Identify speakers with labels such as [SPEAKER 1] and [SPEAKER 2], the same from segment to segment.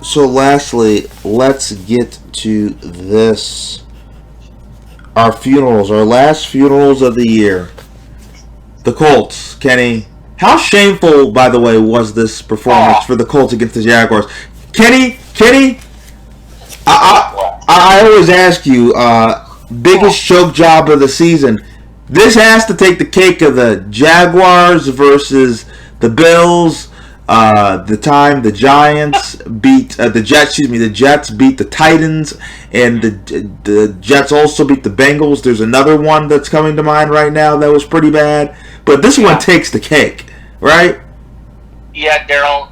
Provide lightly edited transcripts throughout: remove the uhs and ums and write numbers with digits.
[SPEAKER 1] So lastly, let's get to this. Our funerals, our last funerals of the year. The Colts, Kenny. How shameful, by the way, was this performance for the Colts against the Jaguars? Kenny, I always ask you, biggest choke job of the season. This has to take the cake of the Jaguars versus the Bills. The time the Giants beat the Jets. Excuse me, the Jets beat the Titans, and the Jets also beat the Bengals. There's another one that's coming to mind right now that was pretty bad, but this one takes the cake, right?
[SPEAKER 2] Yeah, Daryl,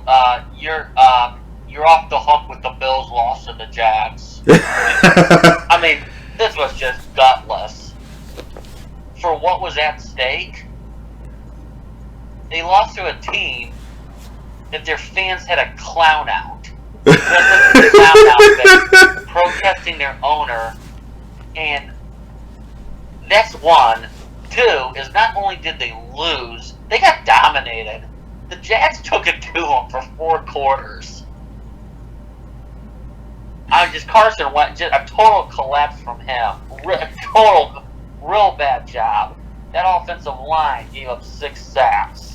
[SPEAKER 2] you're off the hook with the Bills' loss to the Jags. I mean, this was just gutless. For what was at stake, they lost to a team that their fans had a clown out. Protesting their owner. And that's one. Two is not only did they lose, they got dominated. The Jags took it to them for 4 quarters. Carson went just a total collapse from him. Real bad job. That offensive line gave up 6 sacks.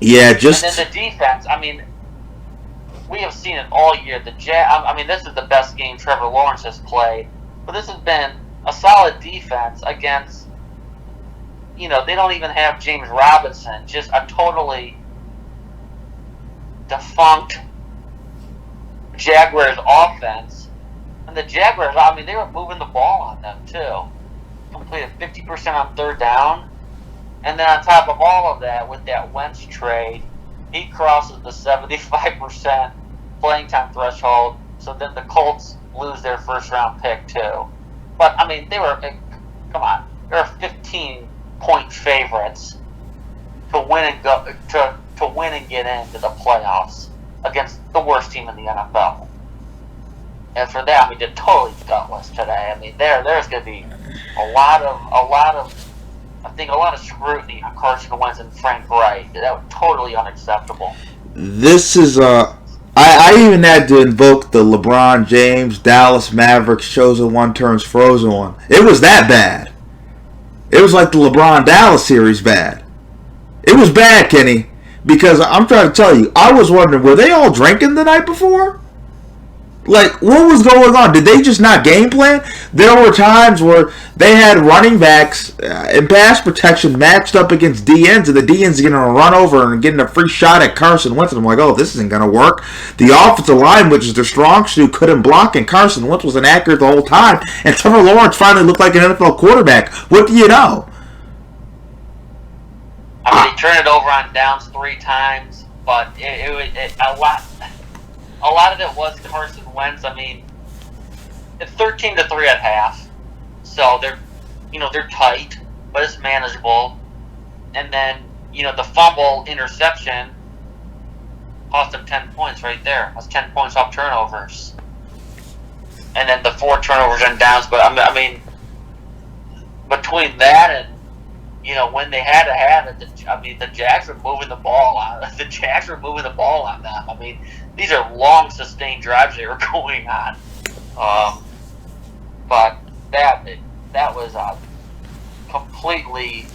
[SPEAKER 1] Yeah,
[SPEAKER 2] And then the defense. I mean, we have seen it all year. This is the best game Trevor Lawrence has played, but this has been a solid defense against. They don't even have James Robinson. Just a totally defunct Jaguars offense. And the Jaguars, they were moving the ball on them too. Completed 50% on 3rd down. And then on top of all of that, with that Wentz trade, he crosses the 75% playing time threshold. So then the Colts lose their 1st-round pick too. But they were 15-point favorites to win and go to win and get into the playoffs against the worst team in the NFL. And for that, they're totally gutless today. There's going to be a lot of scrutiny on Carson Wentz and Frank Reich. That was totally unacceptable.
[SPEAKER 1] This is I even had to invoke the LeBron James Dallas Mavericks chosen one turns frozen one. It was that bad. It was like the LeBron Dallas series bad. It was bad, Kenny, because I'm trying to tell you, I was wondering, were they all drinking the night before? Like, what was going on? Did they just not game plan? There were times where they had running backs in pass protection matched up against DNs, and the DNs are going to run over and getting a free shot at Carson Wentz. And I'm like, oh, this isn't going to work. The offensive line, which is their strong suit, couldn't block, and Carson Wentz was inaccurate the whole time. And Trevor Lawrence finally looked like an NFL quarterback. What do you know?
[SPEAKER 2] They turned it over on downs 3 times, but a lot of it was Carson Wentz. It's 13-3 at half, so they're tight, but it's manageable. And then the fumble interception cost them 10 points right there. That's 10 points off turnovers, and then the 4 turnovers and downs. But between that and when they had to have it, the Jags were moving the ball on. The Jags were moving the ball on them. These are long, sustained drives they were going on. But that was completely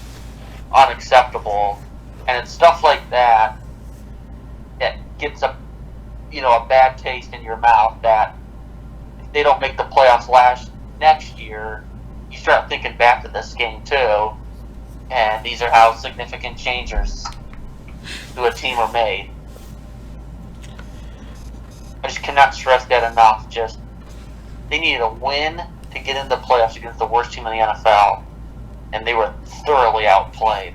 [SPEAKER 2] unacceptable. And it's stuff like that gets a bad taste in your mouth. That if they don't make the playoffs next year, you start thinking back to this game too. And these are how significant changes to a team are made. I just cannot stress that enough. They needed a win to get into the playoffs against the worst team in the NFL, and they were thoroughly outplayed.